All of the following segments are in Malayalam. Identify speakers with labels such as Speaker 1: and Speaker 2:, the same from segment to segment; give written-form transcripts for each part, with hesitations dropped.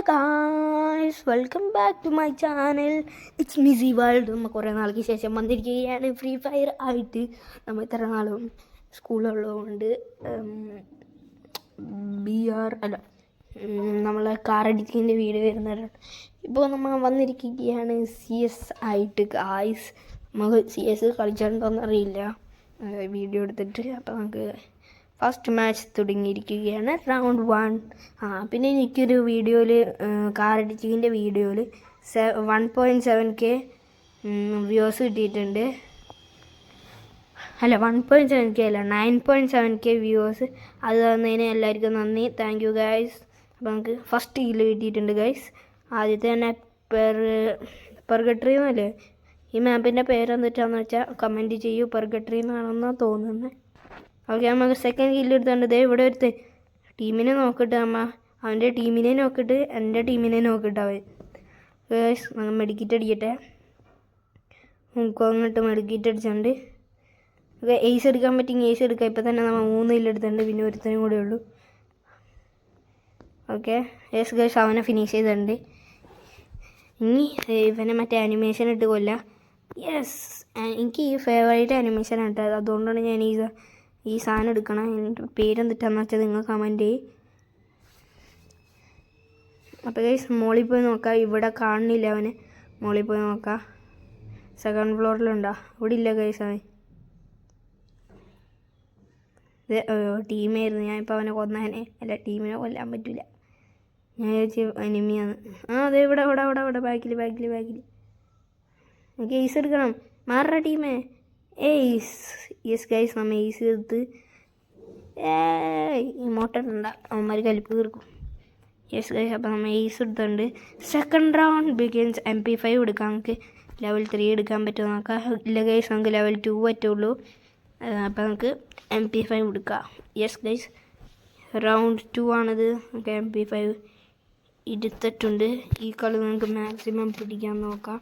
Speaker 1: Guys, welcome back to my channel. It's Missy world. നമ്മൾ കുറേ നാൾക്ക് ശേഷം വന്നിരിക്കുകയാണ് ഫ്രീ ഫയർ ആയിട്ട്. നമ്മൾ ഇത്ര നാളും സ്കൂളുള്ളതുകൊണ്ട് നമ്മളെ കാർ എഡിറ്റിങ്ങിൻ്റെ വീഡിയോ വരുന്നവരാണ്. ഇപ്പോൾ നമ്മൾ വന്നിരിക്കുകയാണ് CS ആയിട്ട്. ഗായ്സ്, നമുക്ക് CS കളിച്ചിട്ടുണ്ടോയെന്നറിയില്ല വീഡിയോ എടുത്തിട്ട്. അപ്പോൾ നമുക്ക് ഫസ്റ്റ് മാച്ച് തുടങ്ങിയിരിക്കുകയാണ്, റൗണ്ട് 1. പിന്നെ എനിക്കൊരു വീഡിയോയിൽ കാർ എഡിറ്റിങ്ങിൻ്റെ വീഡിയോയിൽ 1.7K വ്യൂസ് കിട്ടിയിട്ടുണ്ട്. അല്ല, 1.7K അല്ല, 9.7K വ്യൂവേഴ്സ്. അത് തന്നതിന് എല്ലാവർക്കും നന്ദി. Thank you guys. അപ്പോൾ നമുക്ക് ഫസ്റ്റ് കില്ല് കിട്ടിയിട്ടുണ്ട് ഗൈസ്. ആദ്യത്തെ തന്നെ പെർഗട്രി എന്നല്ലേ ഈ മാപ്പിൻ്റെ പേരെന്തിട്ടാന്ന് വെച്ചാൽ കമൻറ്റ് ചെയ്യൂ. പെർഗട്രി എന്നാണെന്നാണ് തോന്നുന്നത്. ഓക്കെ, നമുക്ക് സെക്കൻഡ് കില്ല് എടുത്തുകൊണ്ട് ഇവിടെ ഒരുത്ത് ടീമിനെ നോക്കിയിട്ട് അവൻ്റെ ടീമിനെ നോക്കിയിട്ട് എൻ്റെ ടീമിനെ നോക്കിയിട്ട് അവൻ നമ്മൾ മെഡിക്കറ്റ് അടിക്കട്ടെ. നമുക്ക് അങ്ങോട്ട് മെഡിക്കറ്റ് അടിച്ചുകൊണ്ട് എയ്സ് എടുക്കാൻ പറ്റിയെങ്കിൽ എയ്സ് എടുക്കാം. ഇപ്പം തന്നെ നമ്മൾ 3 കില്ല് എടുത്തിട്ടുണ്ട്, പിന്നെ ഒരുത്തനും കൂടെ ഉള്ളൂ. ഓക്കെ യെസ് ഗൈസ്, അവനെ ഫിനിഷ് ചെയ്തിട്ടുണ്ട്. ഇനി ഇവനെ മറ്റേ ആനിമേഷൻ ഇട്ട് കൊല്ലാം. യെസ്, എനിക്ക് ഈ ഫേവറേറ്റ് ആനിമേഷൻ ഇട്ടത്, അതുകൊണ്ടാണ് ഞാൻ ഈ സാധനം എടുക്കണം. എൻ്റെ പേരെന്തിട്ടാന്ന് വെച്ചാൽ നിങ്ങൾ കമൻറ്റ് ചെയ്യും. അപ്പോൾ ഗൈസ്, മോളിൽ പോയി നോക്കാം. ഇവിടെ കാണുന്നില്ല അവന്. മോളിൽ പോയി നോക്കാം. സെക്കൻഡ് ഫ്ലോറിലുണ്ടോ? ഇവിടെ ഇല്ല ഗൈസ് അവൻ. ഇത് ടീമായിരുന്നു. ഞാനിപ്പോൾ അവനെ കൊന്നവനെ അല്ല, ടീമിനെ കൊല്ലാൻ പറ്റില്ല. ഞാൻ ചോദിച്ചു എനിമിയാണ്. അതെ, ഇവിടെ ഇവിടെ ഇവിടെ ഇവിടെ ബാക്കിൽ എനിക്ക് എയ്സ് എടുക്കണം. മാറുക ടീമേ. യെസ് ഗൈസ്, നമ്മൾ എയ്സ് എടുത്ത് ഇമോട്ടണ്ട അവന്മാർ കലിപ്പ് തീർക്കും. യെസ് ഗൈസ്, അപ്പോൾ നമ്മൾ എയ്സ് എടുത്തുണ്ട്. Second round begins. MP5 എടുക്കാം. നമുക്ക് ലെവൽ 3 എടുക്കാൻ പറ്റുമോ നോക്കാം. ഇല്ല ഗൈസ്, നമുക്ക് ലെവൽ 2 പറ്റുള്ളൂ. അപ്പോൾ നമുക്ക് MP5 എടുക്കാം. യെസ് ഗൈസ്, റൗണ്ട് 2 ആണിത്. നമുക്ക് MP5 എടുത്തിട്ടുണ്ട്. ഈ കളി നമുക്ക് മാക്സിമം പിടിക്കാൻ നോക്കാം.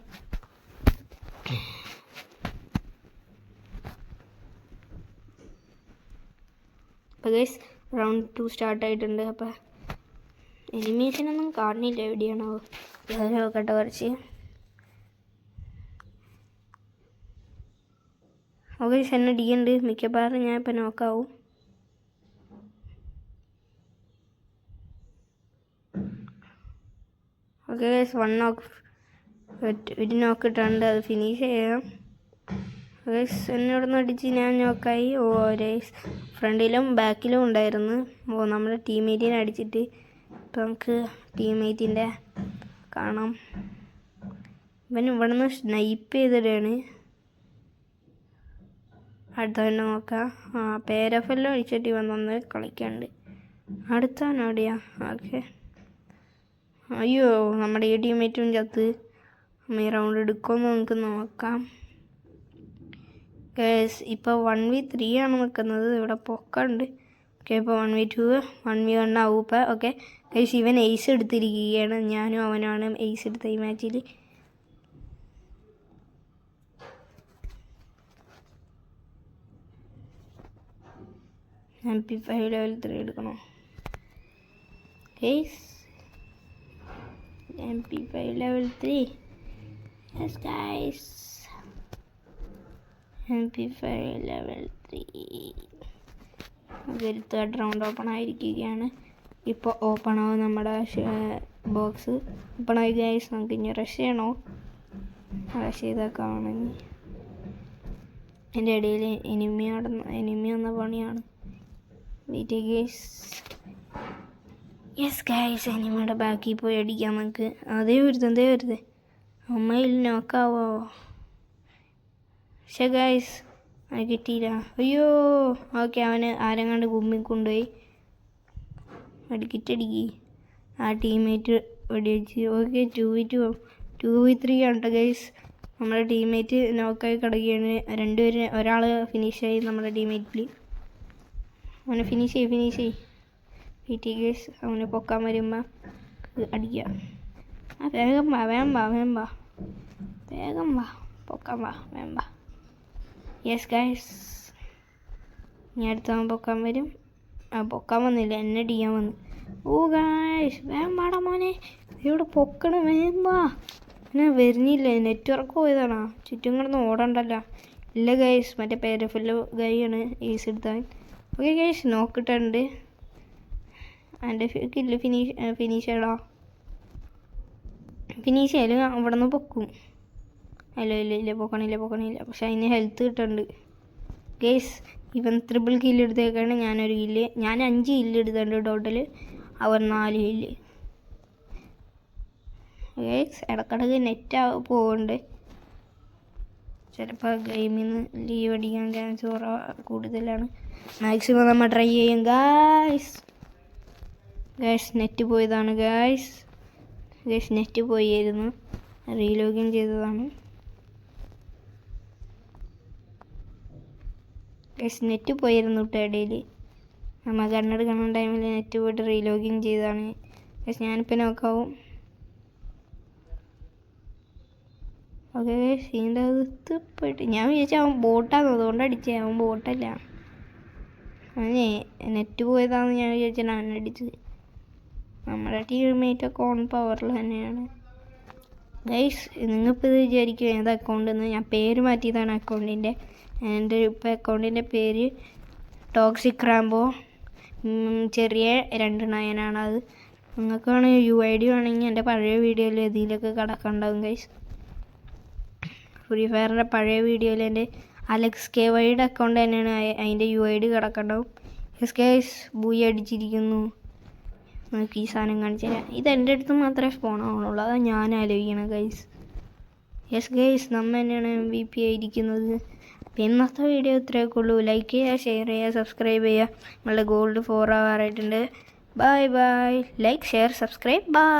Speaker 1: അപ്പോൾ ഗൈസ്, റൗണ്ട് 2 സ്റ്റാർട്ടായിട്ടുണ്ട്. അപ്പോൾ എനിമീസിനൊന്നും കാണുന്നില്ല, എവിടെയാണോ നോക്കട്ടെ കുറച്ച്. ഓക്കെ, എന്നെ ഡി ഉണ്ട്. മിക്കവാറും ഞാൻ ഇപ്പം നോക്കാവും. ഓക്കെ ഗൈസ്, 1 നോക്ക് ഒരു നോക്കിട്ടുണ്ട്. അത് ഫിനിഷ് ചെയ്യാം. ഗൈസ്, എന്നോടൊന്ന് അടിച്ച് ഞാൻ നോക്കായി. ഗൈസ്, ഫ്രണ്ടിലും ബാക്കിലും ഉണ്ടായിരുന്നു. നമ്മുടെ ടീംമേറ്റിനെ അടിച്ചിട്ട് ഇപ്പം നമുക്ക് ടീംമേറ്റിൻ്റെ കാണാം. ഇവൻ ഇവിടെ നിന്ന് സ്നൈപ്പ് ചെയ്തിട്ടാണ്. അടുത്തവനെ നോക്കാം. പേരഫെല്ലാം അടിച്ചിട്ട് ഇവൻ നന്നായി കളിക്കാണ്ട്. അടുത്തവനോടെയാ? ഓക്കെ, അയ്യോ, നമ്മുടെ ഈ ടീംമേറ്റും ചത്ത്. ഈ റൗണ്ട് എടുക്കുമെന്ന് നമുക്ക് നോക്കാം. ഗൈസ്, ഇപ്പോൾ 1v3 ആണ് നിൽക്കുന്നത്. ഇവിടെ പൊക്കുണ്ട്. ഓക്കെ, ഇപ്പോൾ 1v2 1v1 ആവും ഇപ്പോൾ. ഓക്കെ ഗൈസ്, ഇവൻ എയ്സ് എടുത്തിരിക്കുകയാണ്. ഞാനും അവനാണ് എയ്സ് എടുത്ത ഈ മാച്ചിൽ. MP5 ലെവൽ 3 എടുക്കണോ guys? MP5 level 3. Yes guys, MP5 level 3. ഒരു തേർഡ് റൗണ്ട് ഓപ്പൺ ആയിരിക്കുകയാണ്. ഇപ്പോൾ ഓപ്പൺ ആവും നമ്മുടെ ബോക്സ്. ഓപ്പൺ ആയി ഗൈസ്. നമുക്ക് ഇനി റഷ് ചെയ്യണോ? റഷ് ചെയ്തേക്കാണെങ്കിൽ എൻ്റെ ഇടയിൽ എനിമി വന്ന പണിയാണ്. Wait guys. യെസ് ഗൈസ്, എനിമിയുടെ ബാക്കിൽ പോയി അടിക്കാം നമുക്ക്. അതേ വരുത്തേ അമ്മയിൽ നോക്കാവോ? പക്ഷേ ഗൈസ്, അവന് കിട്ടിയില്ല. അയ്യോ, ഓക്കെ, അവന് ആരെങ്ങാണ്ട് കൊണ്ടുപോയി. അടിക്കി ആ ടീംമേറ്റ് വെടിവെച്ച്. ഓക്കെ, 2v3 ആണ് ഗൈസ്. നമ്മുടെ ടീംമേറ്റ് നോക്കായി കിടക്കുകയാണ്. രണ്ടുപേരും, ഒരാൾ ഫിനിഷായി നമ്മുടെ ടീംമേറ്റിൽ. അവനെ ഫിനിഷ് ചെയ്യ്. വെയിറ്റ് ഗൈസ്, അവനെ പൊക്കാൻ വരുമ്പോൾ അടിക്കുക. വേഗം വാ പൊക്കാൻ വാ, വേഗം വാ. യെസ് ഗൈസ്, ഇനി അടുത്തവൻ പൊക്കാൻ വരും. പൊക്കാൻ വന്നില്ല, എന്നെ അടിക്കാൻ വന്നു. ഓ ഗൈസ്, വേഗം വാടാ മോനെ, ഇവിടെ പൊക്കണം വേമ്പാ. ഞാൻ വരുന്നില്ല, നെറ്റ്വർക്ക് പോയതാണോ? ചുറ്റും കിടന്ന് ഓടണ്ടല്ലോ. ഇല്ല ഗൈസ്, മറ്റേ പേരഫുള്ള ഗൈയാണ് ഈസ് എടുത്താൻ. ഓക്കെ ഗൈസ്, നോക്കിട്ടുണ്ട്. എൻ്റെ കില്ല് ഫിനിഷ് ചെയ്യാലും അവിടെ നിന്ന് പൊക്കും. ഇല്ല പൊക്കണില്ല. പക്ഷെ അതിന് ഹെൽത്ത് കിട്ടുന്നുണ്ട് ഗൈസ്. ഇവൻ 3 കില്ല് എടുത്തേക്കാണ്, ഞാനൊരു കില്ല്. ഞാൻ 5 കില്ല് എടുത്തിട്ടുണ്ട് ടോട്ടൽ, അവൻ 4 കില്ല് ഗൈസ്. ഇടക്കിടക്ക് നെറ്റ് പോകുന്നുണ്ട്. ചിലപ്പോൾ ഗെയിമിൽ നിന്ന് ലീവ് അടിക്കാൻ ചാൻസ് കൂടുതലാണ്. മാക്സിമം നമ്മൾ ട്രൈ ചെയ്യും ഗൈസ്. നെറ്റ് പോയതാണ് ഗൈസ്. നെറ്റ് പോയിരുന്നു, റീലോഗിൻ ചെയ്തതാണ്. നെറ്റ് പോയിരുന്നു ഇടയിൽ. നമ്മൾ കണ്ണെടുക്കുന്ന ടൈമിൽ നെറ്റ് പോയിട്ട് റീലോഗിൻ ചെയ്തതാണ്. ഞാനിപ്പോൾ നോക്കാവും. ഓക്കെ ഇതിൻ്റെ അകത്ത് പോയിട്ട് ഞാൻ വിചാരിച്ചു അവൻ ബോട്ടാണ്, അതുകൊണ്ട് അടിച്ചേ. അവൻ ബോട്ടല്ല, അവനെ നെറ്റ് പോയതാണെന്ന് ഞാൻ വിചാരിച്ചാണ് അവൻ അടിച്ചത്. നമ്മുടെ ടീംമേറ്റൊക്കെ ഓൺ പവറിൽ തന്നെയാണ് ഗൈസ്. നിങ്ങളിപ്പോൾ ഇത് വിചാരിക്കും ഏത് അക്കൗണ്ടെന്ന്. ഞാൻ പേര് മാറ്റിയതാണ് അക്കൗണ്ടിൻ്റെ. എൻ്റെ ഇപ്പോൾ അക്കൗണ്ടിൻ്റെ പേര് ടോക്സിക് റാംബോ, ചെറിയ 2 9 അത്. നിങ്ങൾക്കാണ് UID വേണമെങ്കിൽ എൻ്റെ പഴയ വീഡിയോയിൽ ഇതിലൊക്കെ കിടക്കണ്ടാവും ഗൈസ്. ഫ്രീ ഫയറിൻ്റെ പഴയ വീഡിയോയിൽ എൻ്റെ അലക്സ് KYയുടെ അക്കൗണ്ട് തന്നെയാണ്, അതിൻ്റെ UID കിടക്കണ്ടാവും. ഗൈസ് ബൂയി അടിച്ചിരിക്കുന്നു. നമുക്ക് ഈ സാധനം കാണിച്ചു തരാം. ഇത് എൻ്റെ അടുത്ത് മാത്രമേ സ്പോൺ ആവുന്നുള്ളൂ, അതാണ് ഞാൻ ആലോചിക്കണം ഗൈസ്. ഗൈസ് നമ്മൾ തന്നെയാണ് MVP ആയിരിക്കുന്നത്. ഇന്നത്തെ വീഡിയോ ഇത്രയൊക്കെ ഉള്ളൂ. ലൈക്ക് ചെയ്യുക, ഷെയർ ചെയ്യുക, സബ്സ്ക്രൈബ് ചെയ്യുക. നമ്മളുടെ ഗോൾഡ് 4 ആവാറായിട്ടുണ്ട്. Bye. Like, share, subscribe. By.